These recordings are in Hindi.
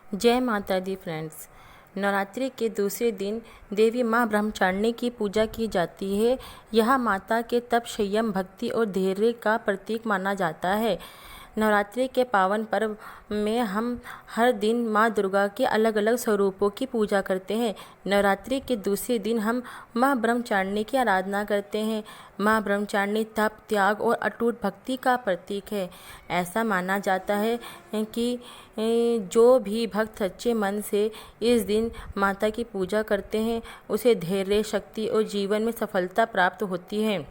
जय माता दी फ्रेंड्स। नवरात्रि के दूसरे दिन देवी माँ ब्रह्मचारिणी की पूजा की जाती है। यह माता के तप, संयम, भक्ति और धैर्य का प्रतीक माना जाता है। नवरात्रि के पावन पर्व में हम हर दिन माँ दुर्गा के अलग अलग स्वरूपों की पूजा करते हैं। नवरात्रि के दूसरे दिन हम माँ ब्रह्मचारिणी की आराधना करते हैं। माँ ब्रह्मचारिणी तप, त्याग और अटूट भक्ति का प्रतीक है। ऐसा माना जाता है कि जो भी भक्त सच्चे मन से इस दिन माता की पूजा करते हैं उसे धैर्य, शक्ति और जीवन में सफलता प्राप्त होती है।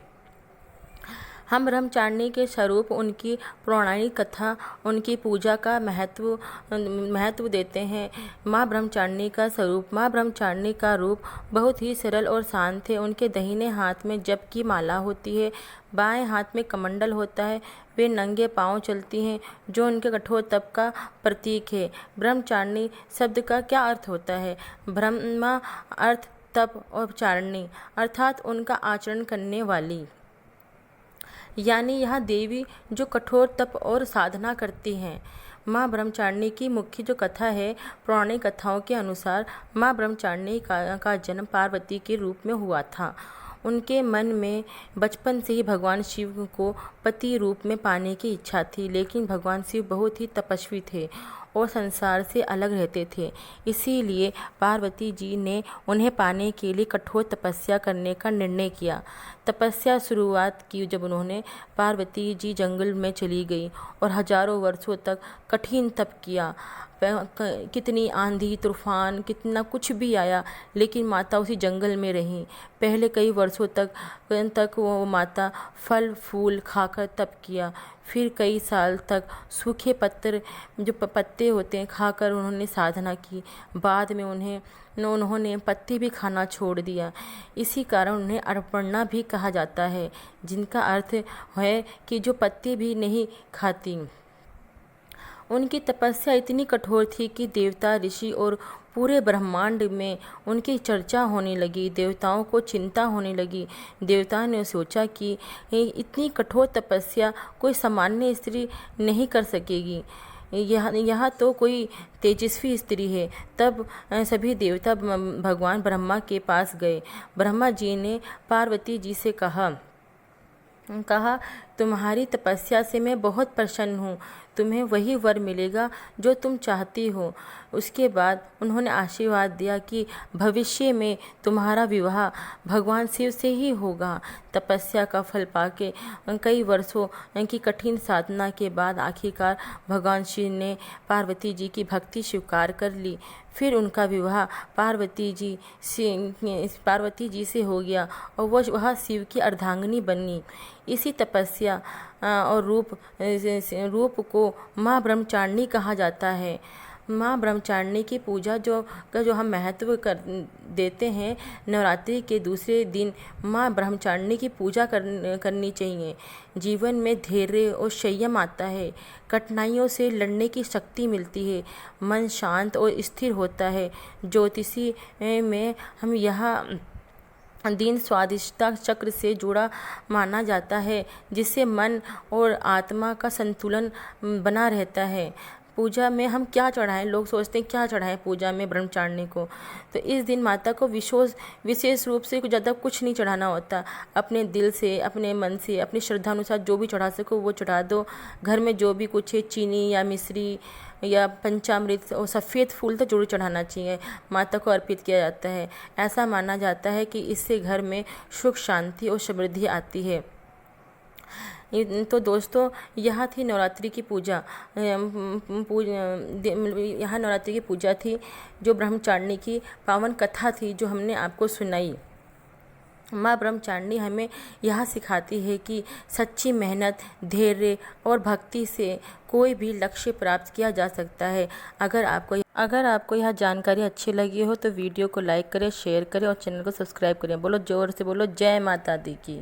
हम ब्रह्मचारिणी के स्वरूप, उनकी पौराणिक कथा, उनकी पूजा का महत्व देते हैं। माँ ब्रह्मचारिणी का स्वरूप। माँ ब्रह्मचारिणी का रूप बहुत ही सरल और शांत है। उनके दाहिने हाथ में जप की माला होती है, बाएं हाथ में कमंडल होता है। वे नंगे पांव चलती हैं, जो उनके कठोर तप का प्रतीक है। ब्रह्मचारिणी शब्द का क्या अर्थ होता है? ब्रह्मा अर्थ तप और चारिणी अर्थात उनका आचरण करने वाली, यानी यह देवी जो कठोर तप और साधना करती हैं। माँ ब्रह्मचारिणी की मुख्य जो कथा है, पौराणिक कथाओं के अनुसार माँ ब्रह्मचारिणी का जन्म पार्वती के रूप में हुआ था। उनके मन में बचपन से ही भगवान शिव को पति रूप में पाने की इच्छा थी, लेकिन भगवान शिव बहुत ही तपस्वी थे और संसार से अलग रहते थे। इसीलिए पार्वती जी ने उन्हें पाने के लिए कठोर तपस्या करने का निर्णय किया। तपस्या शुरुआत की जब उन्होंने, पार्वती जी जंगल में चली गई और हजारों वर्षों तक कठिन तप किया। कितनी आंधी तूफान, कितना कुछ भी आया, लेकिन माता उसी जंगल में रहीं। पहले कई वर्षों तक वो माता फल फूल खाकर तप किया। फिर कई साल तक सूखे पत्ते होते हैं खाकर उन्होंने साधना की। बाद में उन्होंने पत्ते भी खाना छोड़ दिया। इसी कारण उन्हें अर्पणा भी कहा जाता है, जिनका अर्थ है कि जो पत्ते भी नहीं खाती। उनकी तपस्या इतनी कठोर थी कि देवता, ऋषि और पूरे ब्रह्मांड में उनकी चर्चा होने लगी। देवताओं को चिंता होने लगी। देवताओं ने सोचा कि इतनी कठोर तपस्या कोई सामान्य स्त्री नहीं कर सकेगी। यह तो कोई तेजस्वी स्त्री है। तब सभी देवता भगवान ब्रह्मा के पास गए। ब्रह्मा जी ने पार्वती जी से कहा, तुम्हारी तपस्या से मैं बहुत प्रसन्न हूँ। तुम्हें वही वर मिलेगा जो तुम चाहती हो। उसके बाद उन्होंने आशीर्वाद दिया कि भविष्य में तुम्हारा विवाह भगवान शिव से ही होगा। तपस्या का फल पाके कई वर्षों की कठिन साधना के बाद आखिरकार भगवान शिव ने पार्वती जी की भक्ति स्वीकार कर ली। फिर उनका विवाह पार्वती जी से हो गया और वह शिव की अर्धांगिनी बनी। इसी तपस्या और रूप को माँ ब्रह्मचारिणी कहा जाता है। माँ ब्रह्मचारिणी की पूजा जो हम महत्व देते हैं, नवरात्रि के दूसरे दिन माँ ब्रह्मचारिणी की पूजा करनी चाहिए। जीवन में धैर्य और संयम आता है। कठिनाइयों से लड़ने की शक्ति मिलती है। मन शांत और स्थिर होता है। ज्योतिषी में हम यह दिन स्वादिष्टता चक्र से जुड़ा माना जाता है, जिससे मन और आत्मा का संतुलन बना रहता है। पूजा में हम क्या चढ़ाएं? लोग सोचते हैं क्या चढ़ाएं पूजा में ब्रह्मचारिणी को। तो इस दिन माता को विशेष रूप से ज़्यादा कुछ नहीं चढ़ाना होता। अपने दिल से, अपने मन से, अपनी श्रद्धा अनुसार जो भी चढ़ा सको वो चढ़ा दो। घर में जो भी कुछ है, चीनी या मिश्री या पंचामृत और सफ़ेद फूल तो जरूर चढ़ाना चाहिए, माता को अर्पित किया जाता है। ऐसा माना जाता है कि इससे घर में सुख, शांति और समृद्धि आती है। तो दोस्तों, यह थी नवरात्रि की पूजा। यहाँ नवरात्रि की पूजा थी, जो ब्रह्मचारिणी की पावन कथा थी, जो हमने आपको सुनाई। माँ ब्रह्मचारिणी हमें यह सिखाती है कि सच्ची मेहनत, धैर्य और भक्ति से कोई भी लक्ष्य प्राप्त किया जा सकता है। अगर आपको यह जानकारी अच्छी लगी हो तो वीडियो को लाइक करें, शेयर करें और चैनल को सब्सक्राइब करें। बोलो जोर से, बोलो जय माता दी की।